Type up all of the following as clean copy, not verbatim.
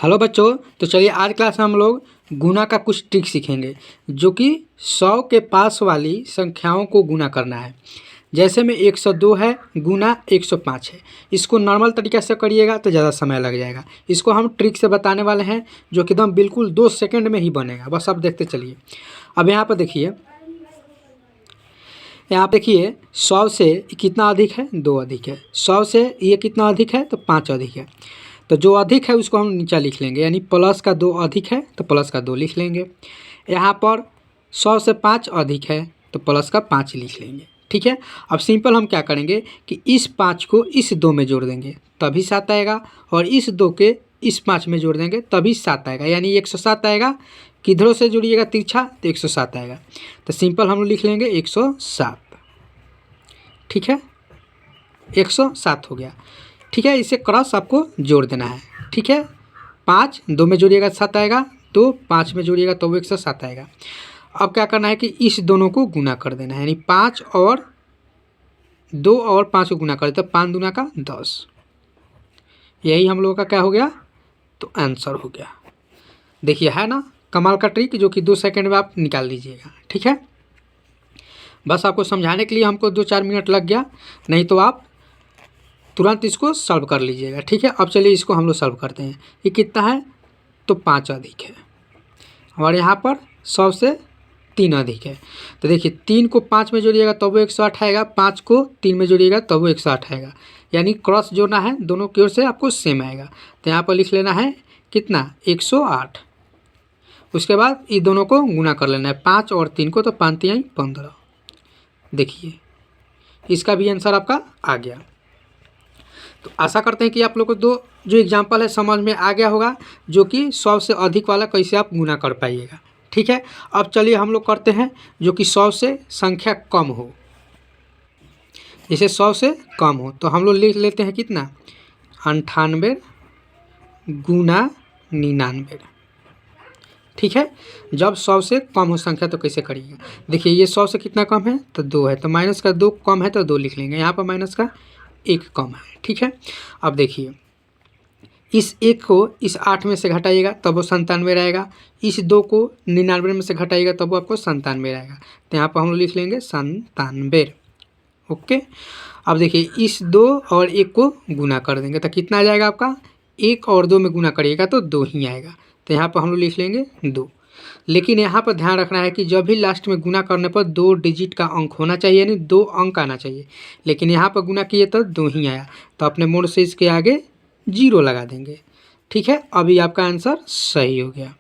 Hello बच्चों। तो चलिए आज क्लास में हम लोग गुना का कुछ ट्रिक सीखेंगे जो कि 100 के पास वाली संख्याओं को गुना करना है। जैसे में 102 है गुना 105 है। इसको नॉर्मल तरीके से करिएगा तो ज़्यादा समय लग जाएगा। इसको हम ट्रिक से बताने वाले हैं जो कि एकदम बिल्कुल 2 सेकंड में ही बनेगा। बस आप देखते चलिए। अब यहाँ पर देखिए, यहाँ देखिए 100 से कितना अधिक है, 2 अधिक है। 100 से ये कितना अधिक है तो 5 अधिक है। तो जो अधिक है उसको हम नीचे लिख लेंगे, यानी प्लस का 2 अधिक है तो प्लस का 2 लिख लेंगे। यहाँ पर 100 से 5 अधिक है तो प्लस का 5 लिख लेंगे। ठीक है। अब सिंपल हम क्या करेंगे कि इस 5 को इस 2 में जोड़ देंगे तभी 7 आएगा, और इस 2 के इस 5 में जोड़ देंगे तभी 7 आएगा, यानी 107 आएगा। किधरों से जुड़िएगा तिरछा तो 107 आएगा। तो सिंपल हम लिख लेंगे 107। ठीक है, 107 हो गया। ठीक है, इसे क्रॉस आपको जोड़ देना है। ठीक है, 5 2 में जोड़िएगा 7 आएगा, तो 5 में जोड़िएगा तो 107 आएगा। अब क्या करना है कि इस दोनों को गुना कर देना है, यानी 5 और 2 और 5 को गुना कर देते, 5 दूना का 10। यही हम लोगों का क्या हो गया, तो आंसर हो गया। देखिए है ना कमाल का ट्रिक जो कि 2 सेकंड में आप निकाल लीजिएगा। ठीक है, बस आपको समझाने के लिए हमको 2-4 मिनट लग गया, नहीं तो आप तुरंत इसको सॉल्व कर लीजिएगा। ठीक है, अब चलिए इसको हम लोग सॉल्व करते हैं। ये कितना है तो 5 अधिक है, और यहाँ पर 100 से 3 अधिक है। तो देखिए 3 को 5 में जोड़िएगा तब वो 108 आएगा, 5 को 3 में जोड़िएगा तब वो 108 आएगा, यानी क्रॉस जोड़ना है दोनों की ओर से आपको सेम आएगा। तो यहाँ पर लिख लेना है कितना 108। उसके बाद ये दोनों को गुना कर लेना है 5 और 3 को, तो 5 3 15। देखिए इसका भी आंसर आपका आ गया। तो आशा करते हैं कि आप लोग को दो जो एग्जाम्पल है समझ में आ गया होगा, जो कि 100 से अधिक वाला कैसे आप गुना कर पाइएगा। ठीक है, अब चलिए हम लोग करते हैं जो कि 100 से संख्या कम हो। जैसे 100 से कम हो तो हम लोग लिख लेते हैं कितना 98 गुना 99। ठीक है, जब 100 से कम हो संख्या तो कैसे करिएगा। देखिए ये 100 से कितना कम है तो 2 है, तो माइनस का 2 कम है तो 2 लिख लेंगे। यहाँ पर माइनस का 1 कम है। ठीक है, अब देखिए इस 1 को इस 8 में से घटाइएगा तब वो 97 रहेगा। इस 2 को 99 में से घटाइएगा तब वो आपको 97 रहेगा। तो यहाँ पर हम लोग लिख लेंगे 97। ओके, अब देखिए इस 2 और 1 को गुना कर देंगे तो कितना आ जाएगा आपका, 1 और 2 में गुना करिएगा तो 2 ही आएगा। तो यहाँ पर हम लोग लिख लेंगे 2। लेकिन यहाँ पर ध्यान रखना है कि जब भी लास्ट में गुना करने पर 2 डिजिट का अंक होना चाहिए, यानी 2 अंक आना चाहिए। लेकिन यहाँ पर गुना किए तो 2 ही आया, तो अपने मोड से इसके आगे 0 लगा देंगे। ठीक है, अभी आपका आंसर सही हो गया।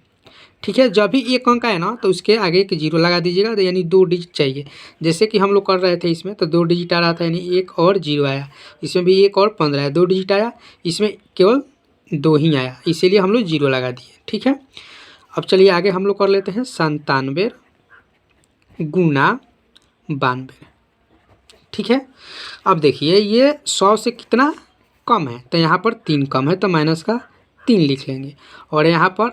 ठीक है, जब भी 1 अंक आए ना तो उसके आगे एक 0 लगा दीजिएगा, तो यानी 2 डिजिट चाहिए। जैसे कि हम लोग कर रहे थे इसमें तो 2 डिजिट आ रहा था, यानी 1 और 0 आया। इसमें भी 1 और 15 है, 2 डिजिट आया। इसमें केवल 2 ही आया, इसीलिए हम लोग 0 लगा दिए। ठीक है, अब चलिए आगे हम लोग कर लेते हैं 97 गुना 92। ठीक है, अब देखिए ये 100 से कितना कम है तो यहाँ पर 3 कम है तो माइनस का 3 लिख लेंगे, और यहाँ पर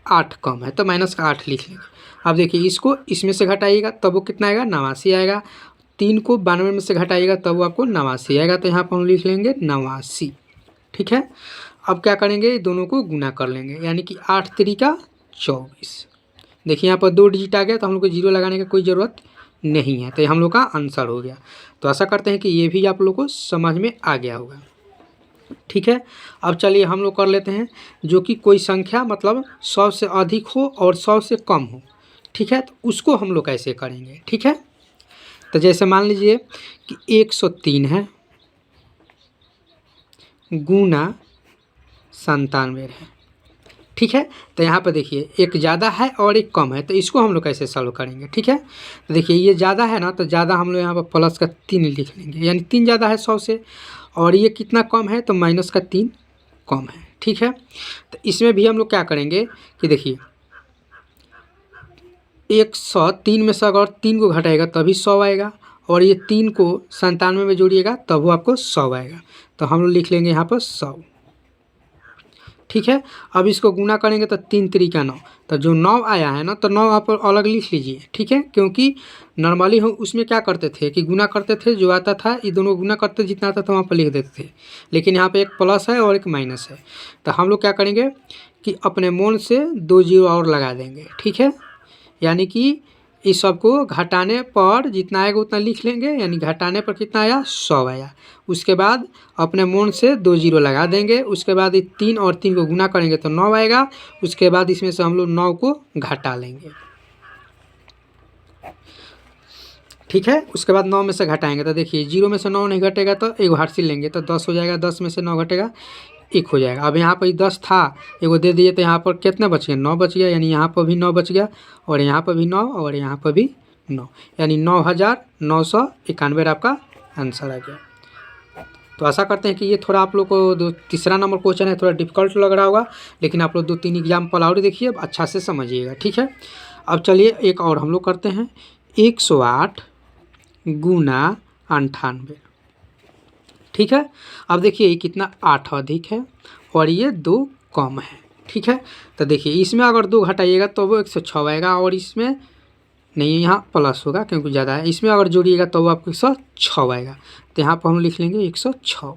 8 कम है तो माइनस का 8 लिख लेंगे। अब देखिए इसको इसमें से घटाइएगा तब वो कितना आएगा 89 आएगा। 3 को 92 में से घटाइएगा तब वो आपको 89 आएगा, तो यहाँ पर हम लिख लेंगे 89। ठीक है, अब क्या करेंगे दोनों को गुना कर लेंगे, यानी कि 8 3 24। देखिए यहाँ पर 2 डिजिट आ गया तो हम लोग को 0 लगाने का कोई ज़रूरत नहीं है, तो ये हम लोग का आंसर हो गया। तो आशा करते हैं कि ये भी आप लोग को समझ में आ गया होगा। ठीक है, अब चलिए हम लोग कर लेते हैं जो कि कोई संख्या मतलब 100 से अधिक हो और 100 से कम हो। ठीक है, तो उसको हम लोग कैसे करेंगे। ठीक है, तो जैसे मान लीजिए कि 103 है गुना 97 है। ठीक है, तो यहाँ पर देखिए एक ज़्यादा है और एक कम है, तो इसको हम लोग कैसे सॉल्व करेंगे। ठीक है, तो देखिए ये ज़्यादा है ना, तो ज़्यादा हम लोग यहाँ पर प्लस का 3 लिख लेंगे, यानी 3 ज़्यादा है 100 से, और ये कितना कम है तो माइनस का 3 कम है। ठीक है, तो इसमें भी हम लोग क्या करेंगे कि देखिए 103 में से अगर 3 को घटाएगा तभी 100 आएगा, और ये 3 को 97 में जोड़िएगा तब वो आपको 100 आएगा। तो हम लोग लिख लेंगे यहाँ पर 100। ठीक है। अब इसको गुना करेंगे तो 3 तरीका 9, तो जो 9 आया है ना तो 9 आप अलग लिख लीजिए, ठीक है। क्योंकि नॉर्मली हम उसमें क्या करते थे कि गुना करते थे, जो आता था ये दोनों गुना करते जितना आता था वहाँ पर लिख देते थे, लेकिन यहाँ पे एक प्लस है और एक माइनस है। तो हम लोग क्या करेंगे कि अपने मन से 2 जीरो और लगा देंगे, ठीक है। यानी कि इस सब को घटाने पर जितना आएगा उतना लिख लेंगे, यानी घटाने पर कितना आया 100 आया। उसके बाद अपने मन से 2 जीरो लगा देंगे, उसके बाद ये 3 और 3 को गुना करेंगे तो 9 आएगा। उसके बाद इसमें से हम लोग 9 को घटा लेंगे, ठीक है। उसके बाद 9 में से घटाएंगे तो देखिए 0 में से 9 नहीं घटेगा तो एक हार्सिल लेंगे तो 10 हो जाएगा, 10 में से 9 घटेगा 1 हो जाएगा। अब यहाँ पर 10 था, एगो दे दिए तो यहाँ पर कितना बच गया 9 बच गया, यानी यहाँ पर भी 9 बच गया और यहाँ पर भी 9 और यहाँ पर भी 9, यानी 9991 आपका आंसर आ गया। तो आशा करते हैं कि ये थोड़ा आप लोग को तीसरा नंबर क्वेश्चन है थोड़ा डिफिकल्ट लग रहा होगा, लेकिन आप लोग 2-3 एग्जाम्पल और देखिए अच्छा से समझिएगा, ठीक है। अब चलिए एक और हम लोग करते हैं 108 गुना 98, ठीक है। अब देखिए ये कितना 8 अधिक है और ये 2 कम है, ठीक है। तो देखिए इसमें अगर 2 घटाइएगा तो वो 106 आएगा और इसमें नहीं, यहाँ प्लस होगा क्योंकि ज़्यादा है। इसमें अगर जोड़िएगा तो वो आपको 106 आएगा, तो यहाँ पर हम लिख लेंगे 106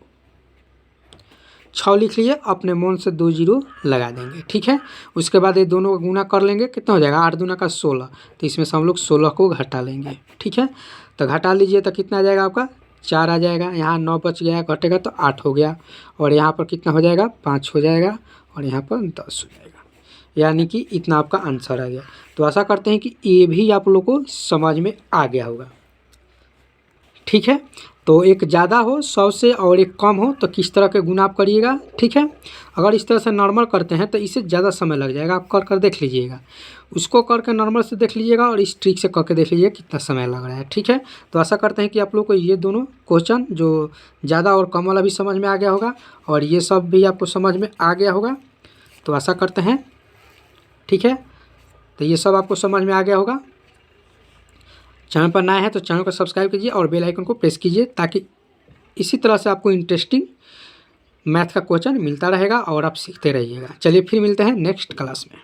लिख लिए, अपने मन से 2 जीरो लगा देंगे, ठीक है। उसके बाद ये दोनों का गुना कर लेंगे, कितना हो जाएगा 8 दूना का 16, तो इसमें से हम लोग 16 को घटा लेंगे, ठीक है। तो घटा लीजिए तो कितना आ जाएगा आपका 4 आ जाएगा, यहाँ 9 बच गया घटेगा तो 8 हो गया और यहाँ पर कितना हो जाएगा 5 हो जाएगा और यहाँ पर 10 हो जाएगा, यानी कि इतना आपका आंसर आ गया। तो आशा करते हैं कि ये भी आप लोग को समझ में आ गया होगा, ठीक है। तो एक ज़्यादा हो 100 से और एक कम हो तो किस तरह के गुना आप करिएगा, ठीक है। अगर इस तरह से नॉर्मल करते हैं तो इससे ज़्यादा समय लग जाएगा, आप कर देख लीजिएगा, उसको करके नॉर्मल से देख लीजिएगा और इस ट्रिक से करके देख लीजिए कितना समय लग रहा है, ठीक है। तो आशा करते हैं कि आप लोग को ये दोनों क्वेश्चन जो ज़्यादा और कम वाला भी समझ में आ गया होगा और ये सब भी आपको समझ में आ गया होगा, तो आशा करते हैं, ठीक है। तो ये सब आपको समझ में आ गया होगा। चैनल पर नया है तो चैनल को सब्सक्राइब कीजिए और बेल आइकन को प्रेस कीजिए ताकि इसी तरह से आपको इंटरेस्टिंग मैथ का क्वेश्चन मिलता रहेगा और आप सीखते रहिएगा। चलिए फिर मिलते हैं नेक्स्ट क्लास में।